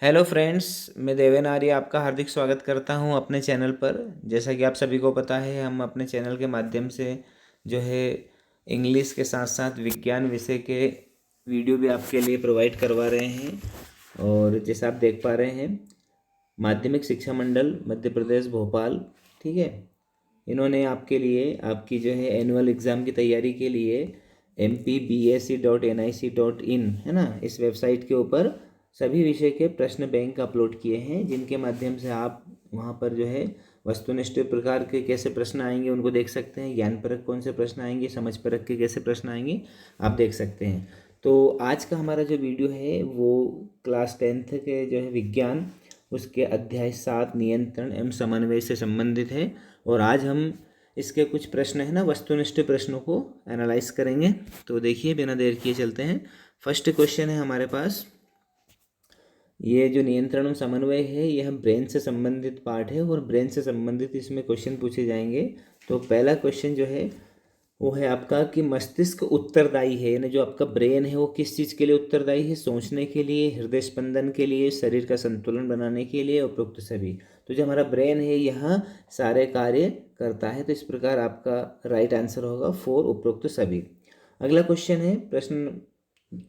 Hello friends, मैं देवेन आर्य आपका हार्दिक स्वागत करता हूं अपने चैनल पर। जैसा कि आप सभी को पता है, हम अपने चैनल के माध्यम से जो है इंग्लिश के साथ साथ विज्ञान विषय के वीडियो भी आपके लिए प्रोवाइड करवा रहे हैं। और जैसा आप देख पा रहे हैं, माध्यमिक शिक्षा मंडल मध्य प्रदेश भोपाल, ठीक है, इन्होंने आपके लिए आपकी जो है एनुअल एग्ज़ाम की तैयारी के लिए mpbsc.nic.in है ना, इस वेबसाइट के ऊपर सभी विषय के प्रश्न बैंक अपलोड किए हैं, जिनके माध्यम से आप वहाँ पर जो है वस्तुनिष्ठ प्रकार के कैसे प्रश्न आएंगे उनको देख सकते हैं। ज्ञानपरक कौन से प्रश्न आएंगे, समझ परक के कैसे प्रश्न आएंगे, आप देख सकते हैं। तो आज का हमारा जो वीडियो है वो क्लास 10th के जो है विज्ञान, उसके अध्याय 7 नियंत्रण एवं समन्वय से संबंधित है। और आज हम इसके कुछ प्रश्न है ना, वस्तुनिष्ठ प्रश्नों को एनालाइज करेंगे। तो देखिए, बिना देर किए चलते हैं। फर्स्ट क्वेश्चन है हमारे पास, ये जो नियंत्रण और समन्वय है यह ब्रेन से संबंधित पार्ट है और ब्रेन से संबंधित इसमें क्वेश्चन पूछे जाएंगे। तो पहला क्वेश्चन जो है वो है आपका कि मस्तिष्क उत्तरदायी है, यानी जो आपका ब्रेन है वो किस चीज़ के लिए उत्तरदायी है? सोचने के लिए, हृदय स्पंदन के लिए, शरीर का संतुलन बनाने के लिए, उपरोक्त सभी। तो जो हमारा ब्रेन है यहाँ सारे कार्य करता है, तो इस प्रकार आपका राइट आंसर होगा 4, उपरोक्त सभी। अगला क्वेश्चन है, प्रश्न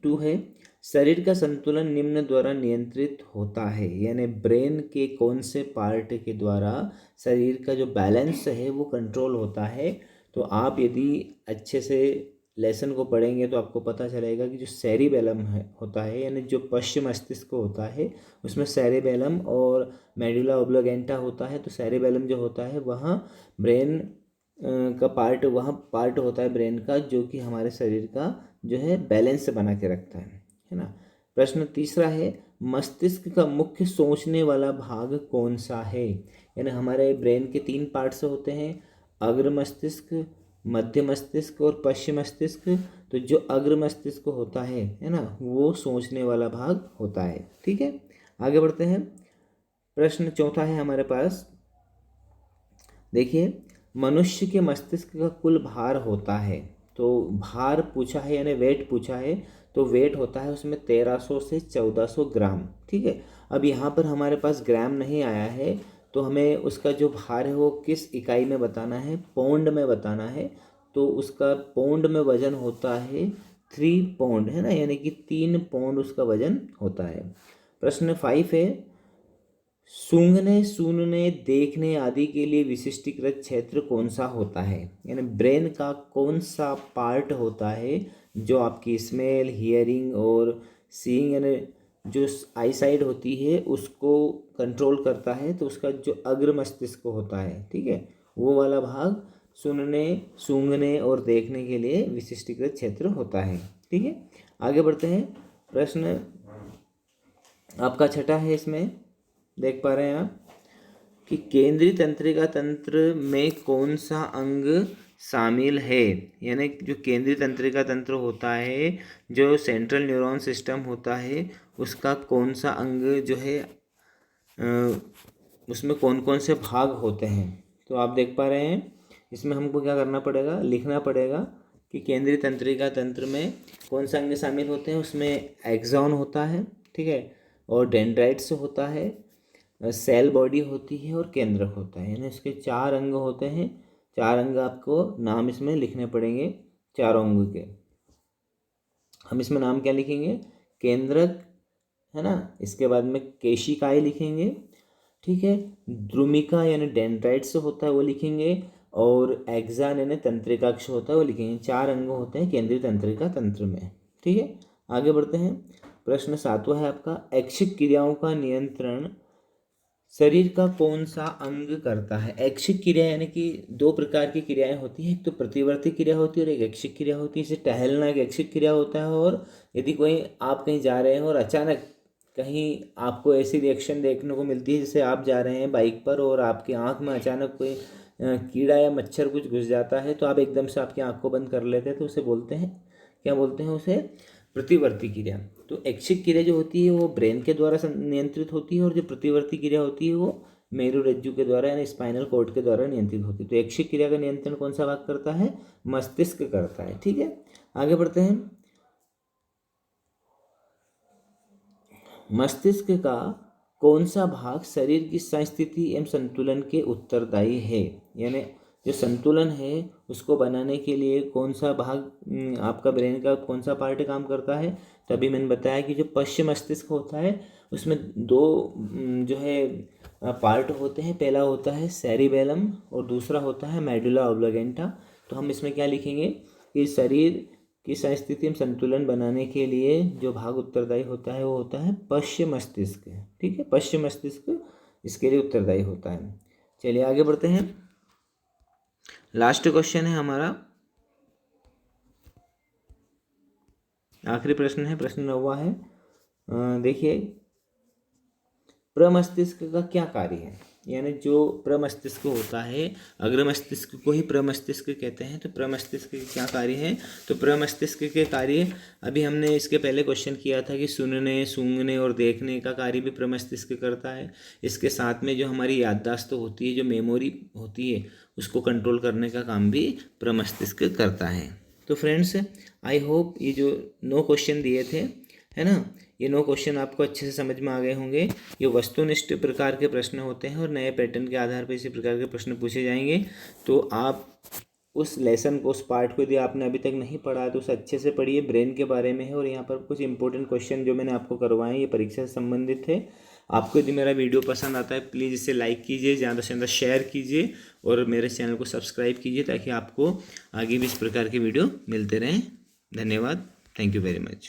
2 है, शरीर का संतुलन निम्न द्वारा नियंत्रित होता है, यानी ब्रेन के कौन से पार्ट के द्वारा शरीर का जो बैलेंस है वो कंट्रोल होता है? तो आप यदि अच्छे से लेसन को पढ़ेंगे तो आपको पता चलेगा कि जो सेरिबेलम है होता है, यानी जो पश्चिम मस्तिष्क होता है उसमें सेरिबेलम और मेडुला ओब्लोगेंटा होता है। तो सेरिबेलम जो होता है वहाँ ब्रेन का पार्ट, वहाँ पार्ट होता है ब्रेन का जो कि हमारे शरीर का जो है बैलेंस बना के रखता है ना। प्रश्न तीसरा है, मस्तिष्क का मुख्य सोचने वाला भाग कौन सा है? यानी हमारे ब्रेन के 3 पार्ट्स होते हैं, अग्र मस्तिष्क, मध्य मस्तिष्क और पश्चिम मस्तिष्क। तो जो अग्र मस्तिष्क होता है ना, वो सोचने वाला भाग होता है। ठीक है, आगे बढ़ते हैं। प्रश्न चौथा है हमारे पास, देखिए, मनुष्य के मस्तिष्क का कुल भार होता है। तो भार पूछा है यानी वेट पूछा है, तो वेट होता है उसमें 1300 से 1400 ग्राम। ठीक है, अब यहाँ पर हमारे पास ग्राम नहीं आया है, तो हमें उसका जो भार है वो किस इकाई में बताना है? पौंड में बताना है। तो उसका पौंड में वजन होता है 3 पौंड, है ना, यानी कि 3 पौंड उसका वजन होता है। प्रश्न 5 है, सूंघने, सुनने, देखने आदि के लिए विशिष्टीकृत क्षेत्र कौन सा होता है? यानी ब्रेन का कौन सा पार्ट होता है जो आपकी स्मेल, हियरिंग और सीइंग, यानी जो आई साइड होती है उसको कंट्रोल करता है? तो उसका जो अग्र मस्तिष्क होता है, ठीक है, वो वाला भाग सुनने, सूंघने और देखने के लिए विशिष्टीकृत क्षेत्र होता है। ठीक है, आगे बढ़ते हैं। प्रश्न आपका छठा है, इसमें देख पा रहे हैं आप कि केंद्रीय तंत्रिका तंत्र में कौन सा अंग शामिल है? यानी जो केंद्रीय तंत्रिका तंत्र होता है, जो सेंट्रल न्यूरॉन सिस्टम होता है, उसका कौन सा अंग जो है उसमें कौन कौन से भाग होते हैं? तो आप देख पा रहे हैं, इसमें हमको क्या करना पड़ेगा? लिखना पड़ेगा कि केंद्रीय तंत्रिका तंत्र में कौन सा अंग शामिल होते हैं। उसमें एक्सॉन होता है, ठीक है, और डेंड्राइट्स होता है, सेल बॉडी होती है और केंद्रक होता है, यानी इसके 4 अंग होते हैं। 4 अंग आपको नाम इसमें लिखने पड़ेंगे, चारों अंगों के। हम इसमें नाम क्या लिखेंगे? केंद्रक, है ना, इसके बाद में केशिकाएं लिखेंगे, ठीक है, द्रुमिका यानी डेंड्राइट्स होता है वो लिखेंगे, और एक्सान यानी तंत्रिकाक्ष होता है वो लिखेंगे। 4 अंग होते हैं केंद्रीय तंत्रिका तंत्र में। ठीक है, आगे बढ़ते हैं। प्रश्न 7वां है आपका, ऐच्छिक क्रियाओं का नियंत्रण शरीर का कौन सा अंग करता है? ऐच्छिक क्रिया यानी कि 2 प्रकार की क्रियाएं होती हैं, एक तो प्रतिवर्ती क्रिया होती है और एक ऐच्छिक क्रिया होती है। जैसे टहलना एक ऐच्छिक क्रिया होता है, और यदि कोई आप कहीं जा रहे हैं और अचानक कहीं आपको ऐसी रिएक्शन देखने को मिलती है, जैसे आप जा रहे हैं बाइक पर और आपकी आंख में अचानक कोई कीड़ा या मच्छर कुछ घुस जाता है, तो आप एकदम से आपकी आंख को बंद कर लेते हैं, तो उसे बोलते हैं, क्या बोलते हैं उसे? प्रतिवर्ती क्रिया। तो ऐच्छिक क्रिया जो होती है वो ब्रेन के द्वारा नियंत्रित होती है, और जो प्रतिवर्ती क्रिया होती है वो मेरुरज्जु के द्वारा यानी स्पाइनल कॉर्ड के द्वारा नियंत्रित होती है। तो ऐच्छिक क्रिया का नियंत्रण कौन सा भाग करता है? मस्तिष्क करता है। ठीक है, आगे बढ़ते हैं। मस्तिष्क का कौन सा भाग शरीर की संस्थिति एवं संतुलन के उत्तरदायी है, यानी जो संतुलन है उसको बनाने के लिए कौन सा भाग आपका ब्रेन का कौन सा पार्ट काम करता है। तो अभी मैंने बताया कि जो पश्चिम मस्तिष्क होता है उसमें दो जो है पार्ट होते हैं। पहला होता है सेरिबेलम और दूसरा होता है मेडुला ऑब्लिगेंटा। तो हम इसमें क्या लिखेंगे कि शरीर की संस्थिति में संतुलन बनाने के लिए जो भाग उत्तरदायी होता है वो होता है पश्चिम मस्तिष्क। ठीक है, पश्चिम मस्तिष्क इसके लिए उत्तरदायी होता है। चलिए आगे बढ़ते हैं। लास्ट क्वेश्चन है हमारा, आखिरी प्रश्न है, प्रश्न 9वां है। देखिए, प्रमस्तिष्क का क्या कार्य है, यानी जो प्रमस्तिष्क होता है, अग्र मस्तिष्क को ही प्रमस्तिष्क कहते हैं। तो प्रमस्तिष्क के क्या कार्य है, तो प्रमस्तिष्क के कार्य अभी हमने इसके पहले क्वेश्चन किया था कि सुनने, सूंघने और देखने का कार्य भी प्रमस्तिष्क करता है। इसके साथ में जो हमारी याददाश्त होती है, जो मेमोरी होती है, उसको कंट्रोल करने का काम भी प्रमस्तिष्क करता है। तो फ्रेंड्स, आई होप ये जो 9 क्वेश्चन दिए थे, है ना, ये 9 क्वेश्चन आपको अच्छे से समझ में आ गए होंगे। ये वस्तुनिष्ठ प्रकार के प्रश्न होते हैं और नए पैटर्न के आधार पर इसी प्रकार के प्रश्न पूछे जाएंगे। तो आप उस लेसन को, उस पार्ट को यदि आपने अभी तक नहीं पढ़ा है तो उसे अच्छे से पढ़िए। ब्रेन के बारे में है और यहाँ पर कुछ इंपॉर्टेंट क्वेश्चन जो मैंने आपको करवाए हैं ये परीक्षा से संबंधित है। आपको यदि मेरा वीडियो पसंद आता है प्लीज़ इसे लाइक कीजिए, ज़्यादा से ज़्यादा शेयर कीजिए और मेरे चैनल को सब्सक्राइब कीजिए ताकि आपको आगे भी इस प्रकार के वीडियो मिलते रहें। धन्यवाद, थैंक यू वेरी मच।